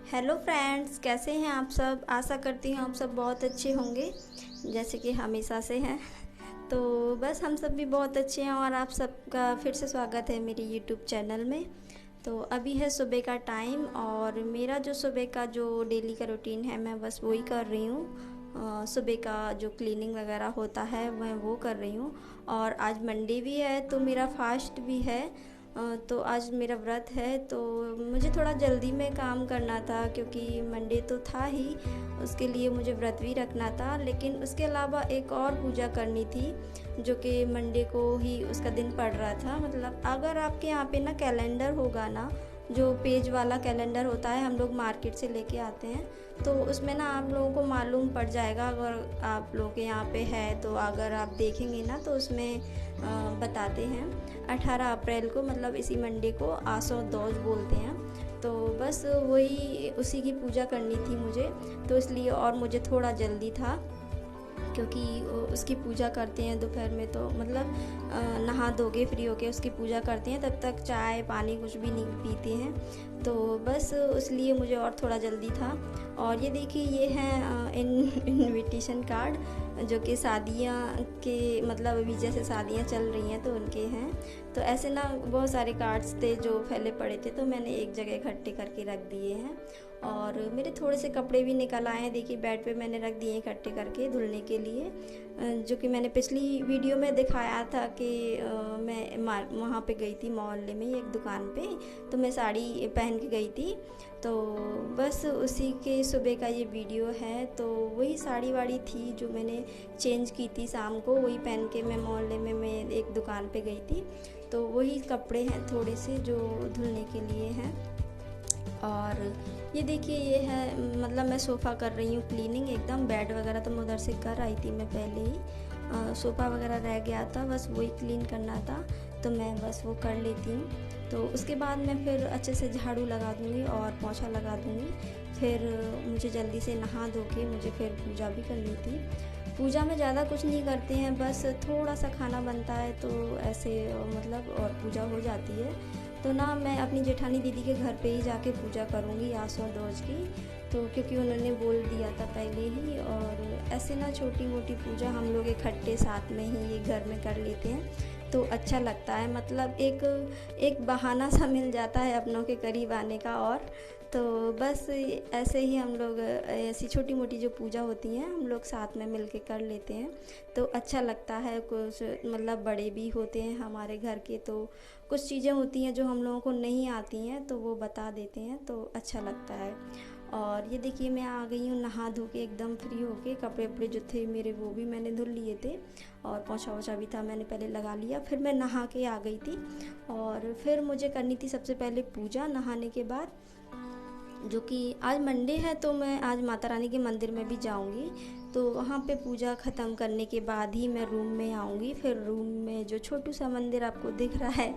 Hello friends, कैसे हैं आप सब। आशा करती हूँ आप सब बहुत अच्छे होंगे जैसे कि हमेशा से हैं। तो बस हम सब भी बहुत अच्छे हैं और आप सबका फिर से स्वागत है मेरे यूट्यूब चैनल में। तो अभी है सुबह का टाइम और मेरा जो सुबह का जो डेली का रूटीन है मैं बस वही कर रही हूँ। सुबह का जो क्लीनिंग वगैरह होता है मैं वो कर रही हूँ। और आज मंडे भी है तो मेरा फास्ट भी है। तो आज मेरा व्रत है तो मुझे थोड़ा जल्दी में काम करना था क्योंकि मंडे तो था ही। उसके लिए मुझे व्रत भी रखना था, लेकिन उसके अलावा एक और पूजा करनी थी जो कि मंडे को ही उसका दिन पड़ रहा था। मतलब अगर आपके यहाँ पे ना कैलेंडर होगा ना, जो पेज वाला कैलेंडर होता है हम लोग मार्केट से लेके आते हैं, तो उसमें ना आप लोगों को मालूम पड़ जाएगा। अगर आप लोगों के यहाँ पे है तो अगर आप देखेंगे ना तो उसमें बताते हैं 18 अप्रैल को, मतलब इसी मंडे को आसो दौज बोलते हैं। तो बस वही उसी की पूजा करनी थी मुझे, तो इसलिए और मुझे थोड़ा जल्दी था क्योंकि उसकी पूजा करते हैं दोपहर में। तो मतलब नहा धो के फ्री होके उसकी पूजा करते हैं, तब तक चाय पानी कुछ भी नहीं पीते हैं। तो बस इसलिए मुझे और थोड़ा जल्दी था। और ये देखिए ये हैं इनविटेशन कार्ड जो कि शादियाँ के, मतलब अभी जैसे शादियाँ चल रही हैं तो उनके हैं। तो ऐसे ना बहुत सारे कार्ड्स थे जो फैले पड़े थे, तो मैंने एक जगह इकट्ठे करके रख दिए हैं। और मेरे थोड़े से कपड़े भी निकल आए हैं, देखिए बेड पे मैंने रख दिए इकट्ठे करके धुलने के लिए। जो कि मैंने पिछली वीडियो में दिखाया था कि मैं वहाँ पे गई थी मोहल्ले में एक दुकान पे, तो मैं साड़ी पहन के गई थी। तो बस उसी के सुबह का ये वीडियो है। तो वही साड़ी वाड़ी थी जो मैंने चेंज की थी शाम को, वही पहन के मैं मोहल्ले में मैं एक दुकान पे गई थी। तो वही कपड़े हैं थोड़े से जो धुलने के लिए हैं। और ये देखिए ये है, मतलब मैं सोफ़ा कर रही हूँ क्लीनिंग एकदम। बेड वगैरह तो मैं उधर से कर आई थी मैं पहले ही। सोफ़ा वगैरह रह गया था, बस वही क्लीन करना था, तो मैं बस वो कर लेती हूँ। तो उसके बाद मैं फिर अच्छे से झाड़ू लगा दूँगी और पोंछा लगा दूँगी। फिर मुझे जल्दी से नहा धो के मुझे फिर पूजा भी करनी थी। पूजा में ज़्यादा कुछ नहीं करते हैं, बस थोड़ा सा खाना बनता है तो ऐसे मतलब और पूजा हो जाती है। तो ना मैं अपनी जेठानी दीदी के घर पे ही जाके पूजा करूँगी आसो दोज की, तो क्योंकि उन्होंने बोल दिया था पहले ही। और ऐसे ना छोटी मोटी पूजा हम लोग इकट्ठे साथ में ही ये घर में कर लेते हैं तो अच्छा लगता है। मतलब एक एक बहाना सा मिल जाता है अपनों के करीब आने का। और तो बस ऐसे ही हम लोग ऐसी छोटी मोटी जो पूजा होती हैं हम लोग साथ में मिल के कर लेते हैं तो अच्छा लगता है। कुछ मतलब बड़े भी होते हैं हमारे घर के, तो कुछ चीज़ें होती हैं जो हम लोगों को नहीं आती हैं तो वो बता देते हैं तो अच्छा लगता है। और ये देखिए मैं आ गई हूँ नहा धो के एकदम फ्री होके। कपड़े वपड़े जो थे मेरे वो भी मैंने धुल लिए थे और पोंछा वोछा भी था मैंने पहले लगा लिया। फिर मैं नहा के आ गई थी और फिर मुझे करनी थी सबसे पहले पूजा नहाने के बाद, जो कि आज मंडे है तो मैं आज माता रानी के मंदिर में भी जाऊंगी। तो वहाँ पे पूजा ख़त्म करने के बाद ही मैं रूम में आऊँगी। फिर रूम में जो छोटू सा मंदिर आपको दिख रहा है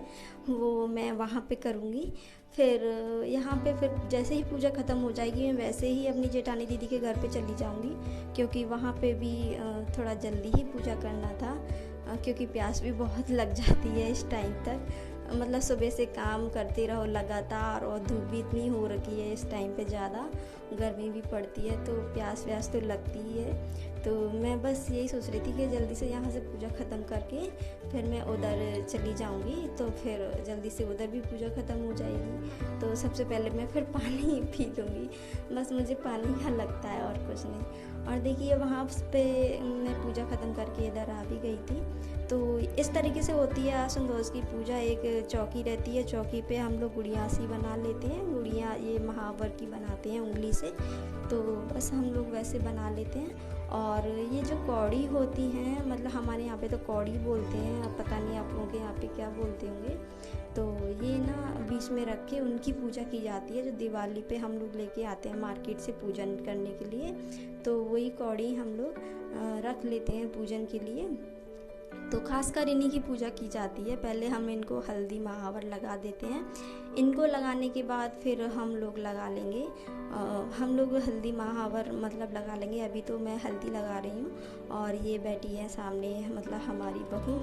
वो मैं वहाँ पे करूँगी। फिर यहाँ पे फिर जैसे ही पूजा ख़त्म हो जाएगी मैं वैसे ही अपनी जेठानी दीदी के घर पे चली जाऊँगी, क्योंकि वहाँ पे भी थोड़ा जल्दी ही पूजा करना था। क्योंकि प्यास भी बहुत लग जाती है इस टाइम तक। मतलब सुबह से काम करते रहो लगातार और धूप भी इतनी हो रखी है इस टाइम पे, ज़्यादा गर्मी भी पड़ती है तो प्यास व्यास तो लगती ही है। तो मैं बस यही सोच रही थी कि जल्दी से यहाँ से पूजा ख़त्म करके फिर मैं उधर चली जाऊँगी, तो फिर जल्दी से उधर भी पूजा ख़त्म हो जाएगी। तो सबसे पहले मैं फिर पानी पी लूँगी, बस मुझे पानी का लगता है और कुछ नहीं। और देखिए वहाँ पे मैं पूजा ख़त्म करके इधर आ भी गई थी। तो इस तरीके से होती है आसुन दोष की पूजा। एक चौकी रहती है, चौकी पे हम लोग गुड़िया सी बना लेते हैं, गुड़िया ये महावर की बनाते हैं उंगली से, तो बस हम लोग वैसे बना लेते हैं। और ये जो कौड़ी होती हैं, मतलब हमारे यहाँ पे तो कौड़ी बोलते हैं, अब पता नहीं आप लोगों के यहाँ पे क्या बोलते होंगे। तो ये ना बीच में रख के उनकी पूजा की जाती है जो दिवाली पे हम लोग लेके आते हैं मार्केट से पूजन करने के लिए। तो वही कौड़ी हम लोग रख लेते हैं पूजन के लिए। तो खासकर इन्हीं की पूजा की जाती है। पहले हम इनको हल्दी महावर लगा देते हैं। इनको लगाने के बाद फिर हम लोग लगा लेंगे, हम लोग हल्दी महावर मतलब लगा लेंगे। अभी तो मैं हल्दी लगा रही हूँ और ये बैठी है सामने मतलब हमारी बहू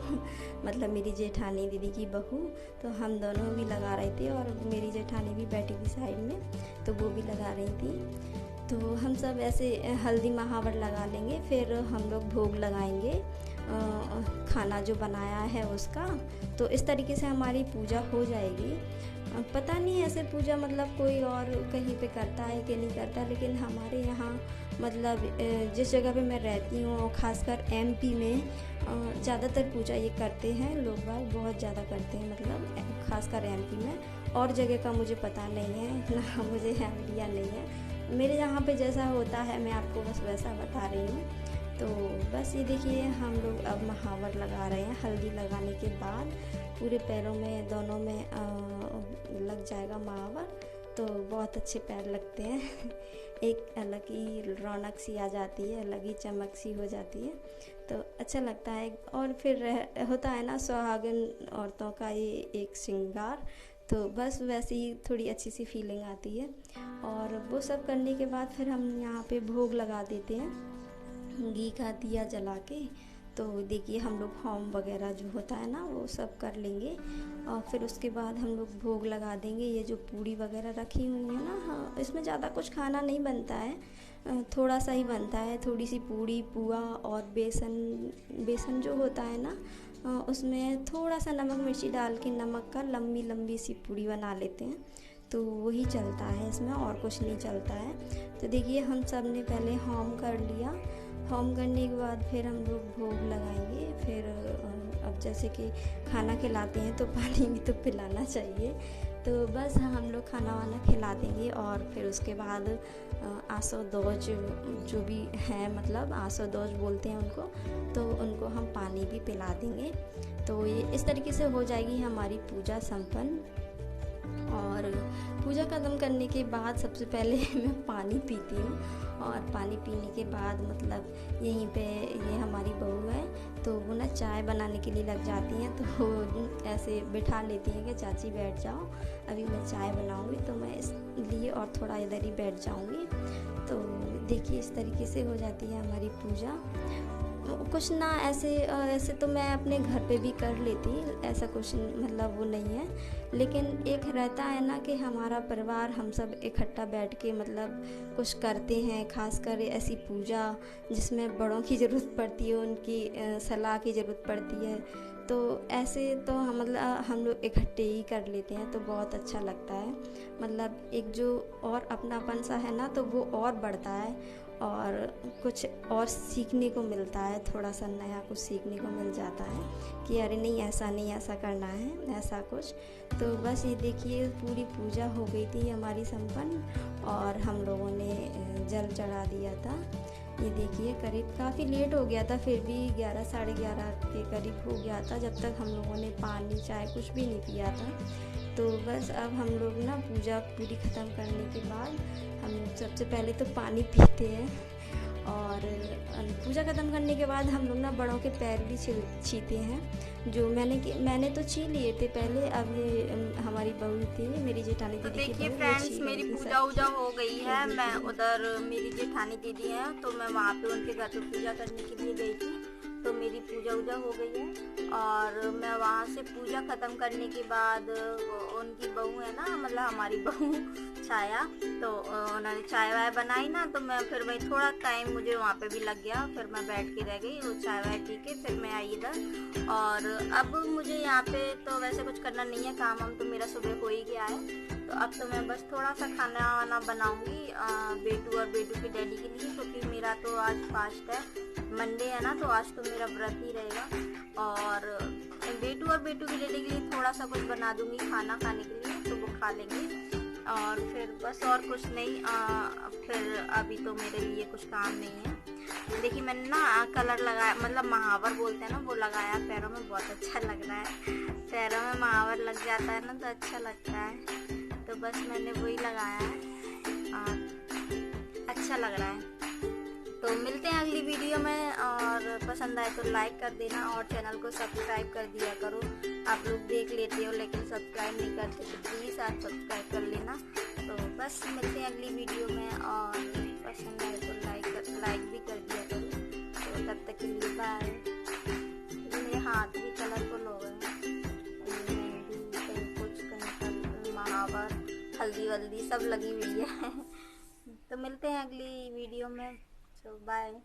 मतलब मेरी जेठानी दीदी की बहू। तो हम दोनों भी लगा रहे थे और मेरी जेठानी भी बैठी थी साइड में, तो वो भी लगा रही थी। तो हम सब ऐसे हल्दी महावर लगा लेंगे, फिर हम लोग भोग लगाएंगे खाना जो बनाया है उसका। तो इस तरीके से हमारी पूजा हो जाएगी। पता नहीं ऐसे पूजा मतलब कोई और कहीं पे करता है कि नहीं करता, लेकिन हमारे यहाँ मतलब जिस जगह पे मैं रहती हूँ खासकर एमपी में ज़्यादातर पूजा ये करते हैं लोग बाग, बहुत ज़्यादा करते हैं मतलब खासकर एमपी में। और जगह का मुझे पता नहीं है, इतना मुझे आइडिया नहीं है। मेरे यहाँ पे जैसा होता है मैं आपको बस वैसा बता रही हूँ। तो बस ये देखिए हम लोग अब महावर लगा रहे हैं। हल्दी लगाने के बाद पूरे पैरों में दोनों में लग जाएगा महावर, तो बहुत अच्छे पैर लगते हैं एक अलग ही रौनक सी आ जाती है, अलग ही चमक सी हो जाती है, तो अच्छा लगता है। और फिर होता है ना सुहागन औरतों का ये एक श्रृंगार, तो बस वैसे ही थोड़ी अच्छी सी फीलिंग आती है। और वो सब करने के बाद फिर हम यहाँ पे भोग लगा देते हैं घी का दिया जला के। तो देखिए हम लोग होम वगैरह जो होता है ना वो सब कर लेंगे और फिर उसके बाद हम लोग भोग लगा देंगे। ये जो पूड़ी वगैरह रखी हुई है ना, हाँ इसमें ज़्यादा कुछ खाना नहीं बनता है, थोड़ा सा ही बनता है। थोड़ी सी पूड़ी पुआ और बेसन जो होता है ना उसमें थोड़ा सा नमक मिर्ची डाल के नमक का लंबी लंबी सी पूड़ी बना लेते हैं, तो वही चलता है इसमें, और कुछ नहीं चलता है। तो देखिए हम सब ने पहले होम कर लिया। होम करने के बाद फिर हम लोग भोग लगाएंगे। फिर अब जैसे कि खाना खिलाते हैं तो पानी भी तो पिलाना चाहिए, तो बस हम लोग खाना वाना खिला देंगे। और फिर उसके बाद आसोदोज जो भी हैं मतलब आसोदोज बोलते हैं उनको, तो उनको हम पानी भी पिला देंगे। तो ये इस तरीके से हो जाएगी हमारी पूजा संपन्न। और पूजा खत्म करने के बाद सबसे पहले मैं पानी पीती हूँ, और पानी पीने के बाद मतलब यहीं पे ये हमारी बहू है तो वो ना चाय बनाने के लिए लग जाती हैं, तो वो ऐसे बिठा लेती हैं कि चाची बैठ जाओ, अभी मैं चाय बनाऊँगी, तो मैं इसलिए और थोड़ा इधर ही बैठ जाऊँगी। तो देखिए इस तरीके से हो जाती है हमारी पूजा। कुछ ना ऐसे तो मैं अपने घर पे भी कर लेती, ऐसा कुछ मतलब वो नहीं है, लेकिन एक रहता है ना कि हमारा परिवार हम सब इकट्ठा बैठ के मतलब कुछ करते हैं, खासकर ऐसी पूजा जिसमें बड़ों की ज़रूरत पड़ती है, उनकी सलाह की ज़रूरत पड़ती है। तो ऐसे तो हम लोग इकट्ठे ही कर लेते हैं, तो बहुत अच्छा लगता है। मतलब एक जो और अपनापन सा है ना तो वो और बढ़ता है, और कुछ और सीखने को मिलता है, थोड़ा सा नया कुछ सीखने को मिल जाता है कि अरे नहीं ऐसा नहीं, ऐसा करना है, ऐसा कुछ। तो बस ये देखिए पूरी पूजा हो गई थी हमारी संपन्न, और हम लोगों ने जल चढ़ा दिया था। ये देखिए करीब काफ़ी लेट हो गया था, फिर भी 11 साढ़े 11 के करीब हो गया था, जब तक हम लोगों ने पानी चाय कुछ भी नहीं पिया था। तो बस अब हम लोग ना पूजा पूरी ख़त्म करने के बाद हम सबसे पहले तो पानी पीते हैं, और पूजा ख़त्म करने के बाद हम लोग ना बड़ों के पैर भी छीते हैं। जो मैंने तो छी लिए थे पहले, अब ये हमारी बहू थी मेरी जेठानी दीदी की। देखिए फ्रेंड्स मेरी पूजा वूजा हो गई है, मैं उधर मेरी जेठानी दीदी है तो मैं वहाँ पे उनके घर पे पूजा करने के लिए गई थी, तो मेरी पूजा वूजा हो गई है। और मैं वहाँ से पूजा ख़त्म करने के बाद उनकी बहू है ना मतलब हमारी बहू छाया, तो उन्होंने चाय वाय बनाई ना, तो मैं फिर वही थोड़ा टाइम मुझे वहाँ पे भी लग गया, फिर मैं बैठ के रह गई, वो चाय वाय पी के फिर मैं आई इधर। और अब मुझे यहाँ पे तो वैसे कुछ करना नहीं है, काम हम तो मेरा सुबह हो ही गया है, तो अब तो मैं बस थोड़ा सा खाना वाना बनाऊँगी बेटू और बेटू के डैडी के लिए, क्योंकि मेरा तो आज फास्ट है, मंडे है ना, तो आज तो मेरा व्रत ही रहेगा। और बेटू और बेटू के डैडी के लिए थोड़ा सा कुछ बना दूंगी खाना खाने के लिए, तो वो खा लेंगे। और फिर बस और कुछ नहीं, फिर अभी तो मेरे लिए कुछ काम नहीं है। देखिए मैंने ना कलर लगाया, मतलब महावर बोलते हैं ना, वो लगाया पैरों में, बहुत अच्छा लग रहा है। पैरों में महावर लग जाता है ना तो अच्छा लगता है, तो बस मैंने वही लगाया है, अच्छा लग रहा है। तो मिलते हैं अगली वीडियो में, और अगर पसंद आए तो लाइक कर देना और चैनल को सब्सक्राइब कर दिया करो। आप लोग देख लेते हो लेकिन सब्सक्राइब नहीं करते, तो प्लीज़ आप सब्सक्राइब कर लेना। तो बस मिलते हैं अगली वीडियो में, और पसंद आए तो लाइक भी कर दिया करो। तो तब तक के लिए बाय। मेरे हाथ भी कलरफुल हो गए हैं, मेहंदी कहीं कुछ कहीं महावर हल्दी वल्दी सब लगी हुई है। तो मिलते हैं अगली वीडियो में। तो बाय।